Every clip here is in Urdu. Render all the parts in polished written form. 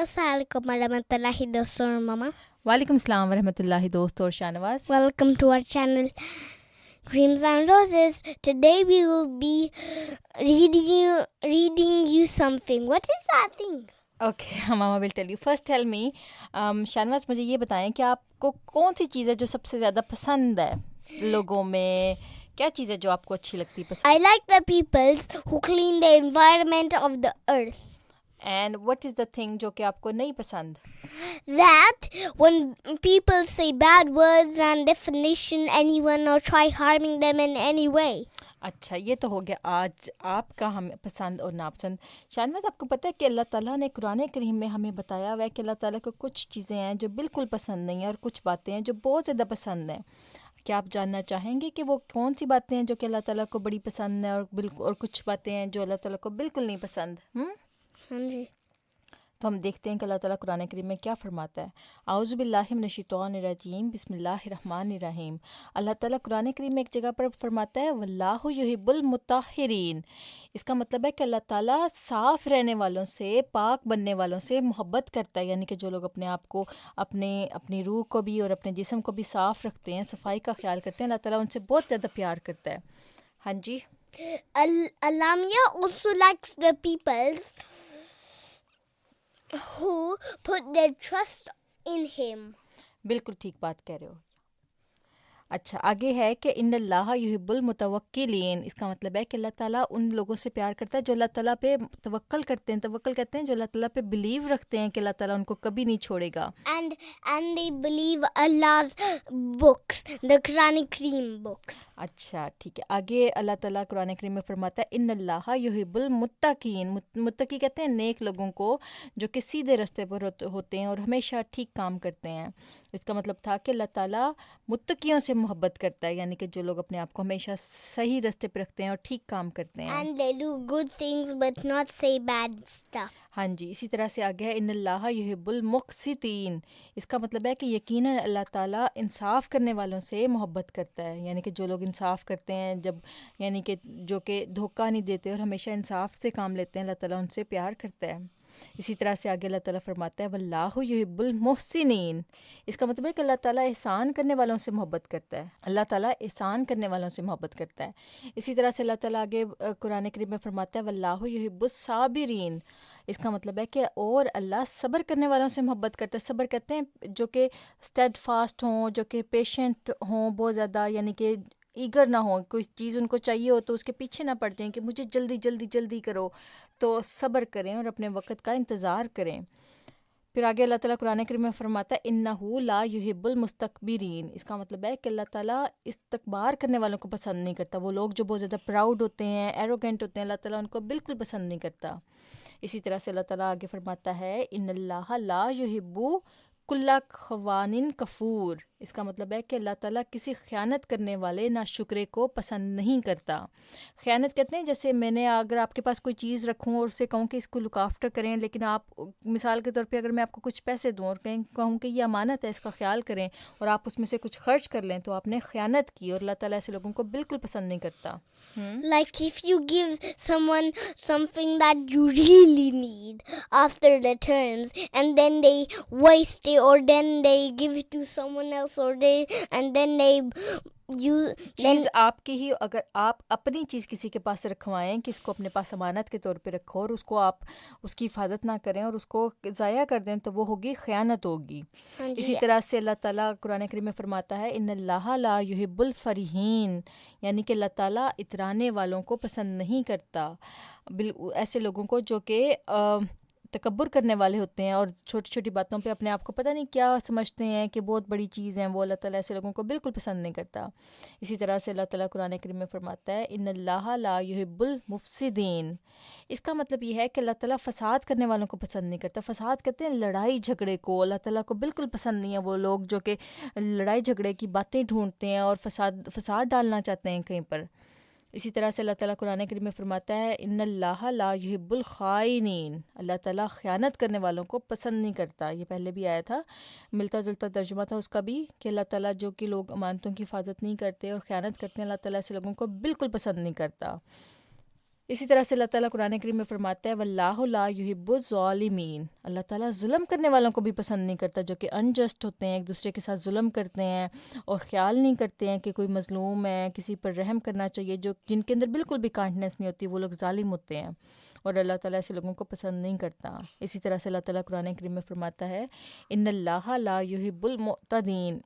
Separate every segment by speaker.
Speaker 1: Assalamualaikum warahmatullahi wabarakatuh, Mama.
Speaker 2: وعلیکم السلام ورحمۃ اللہ دوست اور Shahnawaz.
Speaker 1: Welcome to our channel, Dreams and Roses. Today we will be reading you something. What is that thing?
Speaker 2: Okay mama will tell you. First tell me Shahnawaz, مجھے یہ بتائیں کہ آپ کو کون سی چیز ہے جو سب سے زیادہ پسند ہے لوگوں میں؟ کیا چیز ہے جو آپ کو اچھی لگتی ہے پسند؟
Speaker 1: I like the peoples who clean the environment of the earth.
Speaker 2: And what is the thing جو کہ آپ کو نہیں پسند؟
Speaker 1: That when people say bad words and definition anyone or try harming them in any way.
Speaker 2: اچھا, یہ تو ہو گیا آج آپ کا ہمیں پسند اور ناپسند. شاہنواز, آپ کو پتہ ہے کہ اللہ تعالیٰ نے قرآن کریم میں ہمیں بتایا ہوا ہے کہ اللہ تعالیٰ کو کچھ چیزیں ہیں جو بالکل پسند نہیں ہیں اور کچھ باتیں ہیں جو بہت زیادہ پسند ہیں. کیا آپ جاننا چاہیں گے کہ وہ کون سی باتیں ہیں جو کہ اللہ تعالیٰ کو بڑی پسند ہیں اور کچھ باتیں ہیں جو اللہ تعالیٰ کو بالکل نہیں پسند؟
Speaker 1: ہاں جی.
Speaker 2: تو ہم دیکھتے ہیں کہ اللہ تعالیٰ قرآن کریم میں کیا فرماتا ہے. اعوذ باللہ من الشیطان الرجیم, بسم اللہ الرحمن الرحیم. اللہ تعالیٰ قرآن کریم میں ایک جگہ پر فرماتا ہے واللہ یحب المطہرین. اس کا مطلب ہے کہ اللہ تعالیٰ صاف رہنے والوں سے, پاک بننے والوں سے محبت کرتا ہے, یعنی کہ جو لوگ اپنے آپ کو, اپنی روح کو بھی اور اپنے جسم کو بھی صاف رکھتے ہیں, صفائی کا خیال کرتے ہیں, اللہ تعالیٰ ان سے بہت زیادہ پیار کرتا ہے. ہاں جی.
Speaker 1: Alamia also likes the peoples who put their trust in him.
Speaker 2: بالکل ٹھیک بات کہہ رہے ہو. اچھا, آگے ہے کہ ان اللہ یحب المتوکلین. اس کا مطلب ہے کہ اللہ تعالیٰ ان لوگوں سے پیار کرتا ہے جو اللہ تعالیٰ پہ توکل کرتے ہیں. توکل کرتے ہیں جو اللہ تعالیٰ پہ بلیو رکھتے ہیں کہ اللہ تعالیٰ ان کو کبھی نہیں چھوڑے گا.
Speaker 1: And they believe Allah's books, the Quranic Kareem books.
Speaker 2: اچھا ٹھیک ہے. آگے اللہ تعالیٰ قرآن کریم میں فرماتا ہے ان اللہ یحب المتقین. متقی کہتے ہیں نیک لوگوں کو جو کہ سیدھے راستے پر ہوتے ہیں اور ہمیشہ ٹھیک کام کرتے ہیں. اس کا مطلب تھا کہ اللہ تعالیٰ متقیوں سے محبت کرتا ہے, یعنی کہ جو لوگ اپنے آپ کو ہمیشہ صحیح راستے پہ رکھتے ہیں اور ٹھیک کام کرتے ہیں.
Speaker 1: And they do good things but not say bad stuff.
Speaker 2: ہاں جی. اسی طرح سے آگے ہے ان اللہ یحب المقسطین. اس کا مطلب ہے کہ یقیناً اللہ تعالیٰ انصاف کرنے والوں سے محبت کرتا ہے, یعنی کہ جو لوگ انصاف کرتے ہیں, یعنی کہ جو کہ دھوکہ نہیں دیتے اور ہمیشہ انصاف سے کام لیتے ہیں, اللہ تعالیٰ ان سے پیار کرتا ہے. اسی طرح سے آگے اللہ تعالیٰ فرماتا ہے واللہ یحب المحسنین. اس کا مطلب ہے کہ اللہ تعالیٰ احسان کرنے والوں سے محبت کرتا ہے. اللہ تعالیٰ احسان کرنے والوں سے محبت کرتا ہے. اسی طرح سے اللہ تعالیٰ آگے قرآن کریم میں فرماتا ہے واللہ یحب الصابرین. اس کا مطلب ہے کہ اور اللہ صبر کرنے والوں سے محبت کرتا ہے. صبر کہتے ہیں جو کہ اسٹیڈ فاسٹ ہوں, جو کہ پیشنٹ ہوں بہت زیادہ, یعنی کہ ایگر نہ ہو, کوئی چیز ان کو چاہیے ہو تو اس کے پیچھے نہ پڑ جائیں کہ مجھے جلدی جلدی جلدی کرو, تو صبر کریں اور اپنے وقت کا انتظار کریں. پھر آگے اللہ تعالیٰ قرآن کریم میں فرماتا ہے انہ لا یحب المستکبرین. اس کا مطلب ہے کہ اللہ تعالیٰ استکبار کرنے والوں کو پسند نہیں کرتا. وہ لوگ جو بہت زیادہ پراؤڈ ہوتے ہیں, ایروگینٹ ہوتے ہیں, اللہ تعالیٰ ان کو بالکل پسند نہیں کرتا. اسی طرح سے اللہ تعالیٰ آگے فرماتا ہے ان اللہ لا یحب کل خوان کفور. اس کا مطلب ہے کہ اللہ تعالیٰ کسی خیانت کرنے والے ناشکرے کو پسند نہیں کرتا. خیانت کہتے ہیں جیسے میں نے اگر آپ کے پاس کوئی چیز رکھوں اور اس سے کہوں کہ اس کو لک آفٹر کریں, لیکن آپ مثال کے طور پہ اگر میں آپ کو کچھ پیسے دوں اور کہوں کہ یہ امانت ہے اس کا خیال کریں, اور آپ اس میں سے کچھ خرچ کر لیں, تو آپ نے خیانت کی, اور اللہ تعالیٰ ایسے لوگوں کو بالکل پسند نہیں کرتا.
Speaker 1: Like if you give someone something that you really need after the terms and then they waste it, or then they give it to someone else, or
Speaker 2: چیز آپ کی ہی, اگر آپ اپنی چیز کسی کے پاس رکھوائیں کہ اس کو اپنے پاس امانت کے طور پہ رکھو, اور اس کو آپ اس کی حفاظت نہ کریں اور اس کو ضائع کر دیں, تو وہ ہوگی خیانت ہوگی. اسی طرح سے اللہ تعالیٰ قرآن کریم میں فرماتا ہے ان اللہ لا یحب الفریحین. یعنی کہ اللہ تعالیٰ اترانے والوں کو پسند نہیں کرتا, ایسے لوگوں کو جو کہ تکبر کرنے والے ہوتے ہیں اور چھوٹی چھوٹی باتوں پہ اپنے آپ کو پتہ نہیں کیا سمجھتے ہیں کہ بہت بڑی چیز ہیں, وہ اللہ تعالیٰ ایسے لوگوں کو بالکل پسند نہیں کرتا. اسی طرح سے اللہ تعالیٰ قرآن کریم میں فرماتا ہے ان اللہ لا یحب المفسدین. اس کا مطلب یہ ہے کہ اللہ تعالیٰ فساد کرنے والوں کو پسند نہیں کرتا. فساد کہتے ہیں لڑائی جھگڑے کو. اللہ تعالیٰ کو بالکل پسند نہیں ہے وہ لوگ جو کہ لڑائی جھگڑے کی باتیں ڈھونڈتے ہیں اور فساد ڈالنا چاہتے ہیں کہیں پر. اسی طرح سے اللہ تعالیٰ قرآن کریم میں فرماتا ہے ان اللہ لا یحب الخائنین. اللہ تعالیٰ خیانت کرنے والوں کو پسند نہیں کرتا. یہ پہلے بھی آیا تھا, ملتا جلتا ترجمہ تھا اس کا بھی, کہ اللہ تعالیٰ جو کہ لوگ امانتوں کی حفاظت نہیں کرتے اور خیانت کرتے ہیں, اللہ تعالیٰ ایسے لوگوں کو بالکل پسند نہیں کرتا. اسی طرح سے اللہ تعالیٰ قرآن کریم میں فرماتا ہے واللہ لا یحب الظالمین، اللہ تعالیٰ ظلم کرنے والوں کو بھی پسند نہیں کرتا، جو کہ انجسٹ ہوتے ہیں، ایک دوسرے کے ساتھ ظلم کرتے ہیں اور خیال نہیں کرتے ہیں کہ کوئی مظلوم ہے، کسی پر رحم کرنا چاہیے، جو جن کے اندر بالکل بھی کائنڈنس نہیں ہوتی، وہ لوگ ظالم ہوتے ہیں اور اللہ تعالیٰ ایسے لوگوں کو پسند نہیں کرتا۔ اسی طرح سے اللہ تعالیٰ قرآن کریم میں فرماتا ہے ان اللہ لا یحب المعتدین،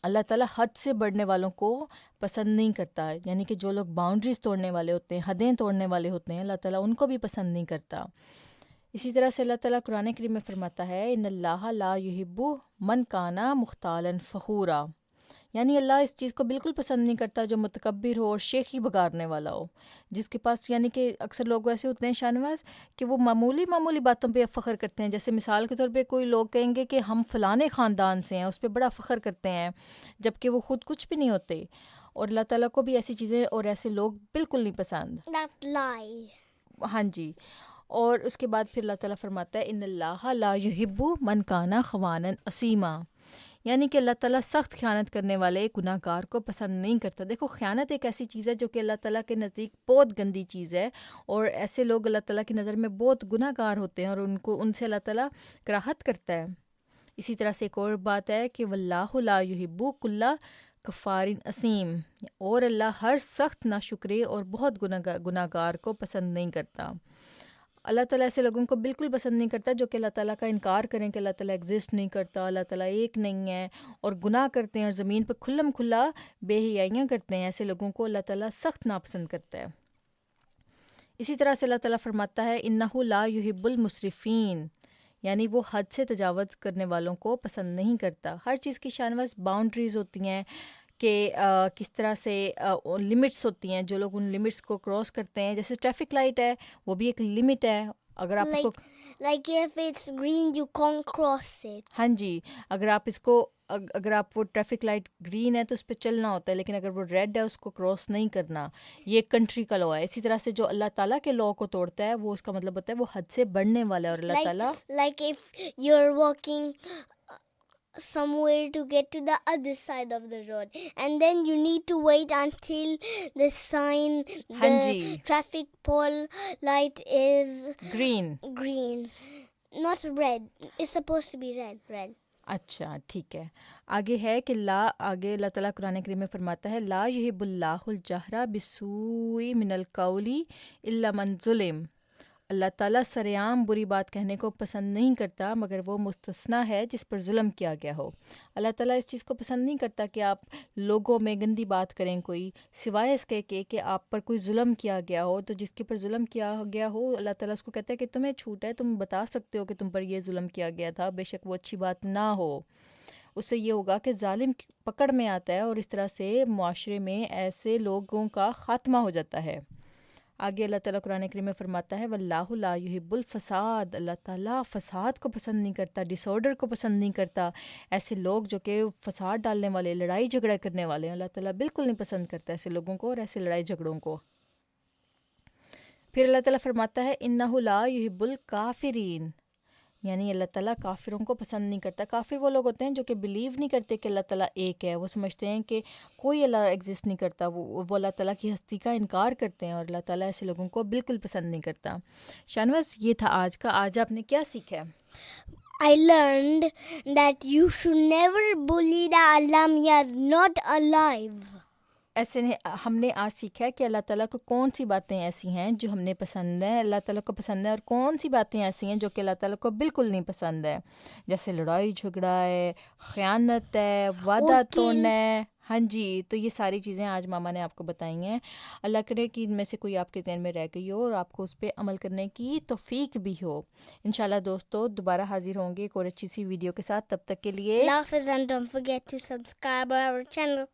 Speaker 2: اللہ تعالیٰ حد سے بڑھنے والوں کو پسند نہیں کرتا، یعنی کہ جو لوگ باؤنڈریز توڑنے والے ہوتے ہیں، حدیں توڑنے والے ہوتے ہیں، اللہ تعالیٰ ان کو بھی پسند نہیں کرتا۔ اسی طرح سے اللہ تعالیٰ قرآن کریم میں فرماتا ہے ان اللہ لا یحب من کانا مختالا فخورا، یعنی اللہ اس چیز کو بالکل پسند نہیں کرتا جو متکبر ہو اور شیخی بگارنے والا ہو، جس کے پاس، یعنی کہ اکثر لوگ ایسے ہوتے ہیں شاہنواز کہ وہ معمولی باتوں پہ فخر کرتے ہیں، جیسے مثال کے طور پہ کوئی لوگ کہیں گے کہ ہم فلانے خاندان سے ہیں، اس پہ بڑا فخر کرتے ہیں جبکہ وہ خود کچھ بھی نہیں ہوتے، اور اللہ تعالیٰ کو بھی ایسی چیزیں اور ایسے لوگ بالکل نہیں پسند۔
Speaker 1: That lie.
Speaker 2: ہاں جی، اور اس کے بعد پھر اللہ تعالیٰ فرماتا ہے ان اللہ لا یحب من کانا خوانا اسیما، یعنی کہ اللہ تعالیٰ سخت خیانت کرنے والے گناہ گار کو پسند نہیں کرتا۔ دیکھو خیانت ایک ایسی چیز ہے جو کہ اللہ تعالیٰ کے نزدیک بہت گندی چیز ہے، اور ایسے لوگ اللہ تعالیٰ کی نظر میں بہت گناہ گار ہوتے ہیں اور ان سے اللہ تعالیٰ کراہت کرتا ہے۔ اسی طرح سے ایک اور بات ہے کہ واللہ لا یحب کل کفار اسیم، اور اللہ ہر سخت ناشکرے اور بہت گناہ گار کو پسند نہیں کرتا۔ اللہ تعالیٰ ایسے لوگوں کو بالکل پسند نہیں کرتا جو کہ اللہ تعالیٰ کا انکار کریں کہ اللہ تعالیٰ ایگزسٹ نہیں کرتا، اللہ تعالیٰ ایک نہیں ہے، اور گناہ کرتے ہیں اور زمین پہ کھلم کھلا بے حیائیاں کرتے ہیں، ایسے لوگوں کو اللہ تعالیٰ سخت ناپسند کرتا ہے۔ اسی طرح سے اللہ تعالیٰ فرماتا ہے انہ لا یحب المسرفین، یعنی وہ حد سے تجاوز کرنے والوں کو پسند نہیں کرتا۔ ہر چیز کی شانواز باؤنڈریز ہوتی ہیں کہ کس طرح سے لمٹس ہوتی ہیں، جو لوگ ان لمٹس کو کراس کرتے ہیں، جیسے ٹریفک لائٹ ہے وہ بھی ایک لمٹ ہے، اگر آپ اس کو
Speaker 1: Like if it's green, you can't cross it.
Speaker 2: ہاں جی، اگر آپ وہ ٹریفک لائٹ گرین ہے تو اس پہ چلنا ہوتا ہے، لیکن اگر وہ ریڈ ہے اس کو کراس نہیں کرنا، یہ کنٹری کا لا ہے۔ اسی طرح سے جو اللہ تعالیٰ کے لا کو توڑتا ہے وہ اس کا مطلب ہوتا ہے وہ حد سے بڑھنے والا ہے، اور اللہ تعالیٰ
Speaker 1: Like if you're walking somewhere to get to the other side of the road, and then you need to wait until the sign,
Speaker 2: ہاں
Speaker 1: the
Speaker 2: جی
Speaker 1: traffic pole light is
Speaker 2: green,
Speaker 1: green, not red. It's supposed to be red.
Speaker 2: اچھا ٹھیک ہے۔ آگے ہے کہ آگے اللہ تعالیٰ قرآن کریم میں فرماتا ہے لا یحب اللہ الجہر بالسوء من القول الا من ظلم، اللہ تعالیٰ سرعام بری بات کہنے کو پسند نہیں کرتا مگر وہ مستثنا ہے جس پر ظلم کیا گیا ہو۔ اللہ تعالیٰ اس چیز کو پسند نہیں کرتا کہ آپ لوگوں میں گندی بات کریں کوئی، سوائے اس کے کہ آپ پر کوئی ظلم کیا گیا ہو، تو جس کے پر ظلم کیا گیا ہو اللہ تعالیٰ اس کو کہتا ہے کہ تمہیں چھوٹ ہے، تم بتا سکتے ہو کہ تم پر یہ ظلم کیا گیا تھا، بے شک وہ اچھی بات نہ ہو۔ اس سے یہ ہوگا کہ ظالم پکڑ میں آتا ہے اور اس طرح سے معاشرے میں ایسے لوگوں کا خاتمہ ہو جاتا ہے۔ آگے اللہ تعالیٰ قرآن کریم میں فرماتا ہے واللہ لا یحب الفساد، اللہ تعالیٰ فساد کو پسند نہیں کرتا، ڈس آرڈر کو پسند نہیں کرتا، ایسے لوگ جو کہ فساد ڈالنے والے، لڑائی جھگڑا کرنے والے ہیں، اللہ تعالیٰ بالکل نہیں پسند کرتا ایسے لوگوں کو اور ایسے لڑائی جھگڑوں کو۔ پھر اللہ تعالیٰ فرماتا ہے انہ لا یحب الکافرین، یعنی اللہ تعالیٰ کافروں کو پسند نہیں کرتا۔ کافر وہ لوگ ہوتے ہیں جو کہ بلیو نہیں کرتے کہ اللہ تعالیٰ ایک ہے، وہ سمجھتے ہیں کہ کوئی اللہ ایگزسٹ نہیں کرتا، وہ اللہ تعالیٰ کی ہستی کا انکار کرتے ہیں، اور اللہ تعالیٰ ایسے لوگوں کو بالکل پسند نہیں کرتا۔ شانواز یہ تھا آج آپ نے کیا سیکھا ہے؟
Speaker 1: I learned that you should never bully the Allah is not alive.
Speaker 2: ایسے ہم نے آج سیکھا ہے کہ اللہ تعالیٰ کو کون سی باتیں ایسی ہیں جو ہم نے پسند ہیں، اللہ تعالیٰ کو پسند ہے، اور کون سی باتیں ایسی ہیں جو کہ اللہ تعالیٰ کو بالکل نہیں پسند ہے، جیسے لڑائی جھگڑا ہے، خیانت ہے، وعدہ توڑنا ہے۔ ہاں جی، تو یہ ساری چیزیں آج ماما نے آپ کو بتائی ہیں۔ اللہ کرے کہ ان میں سے کوئی آپ کے ذہن میں رہ گئی ہو اور آپ کو اس پہ عمل کرنے کی توفیق بھی ہو۔ انشاءاللہ دوستو دوبارہ حاضر ہوں گے ایک اور اچھی سی ویڈیو کے ساتھ، تب تک کے لیے
Speaker 1: Allah Hafiz, and don't forget to subscribe our channel.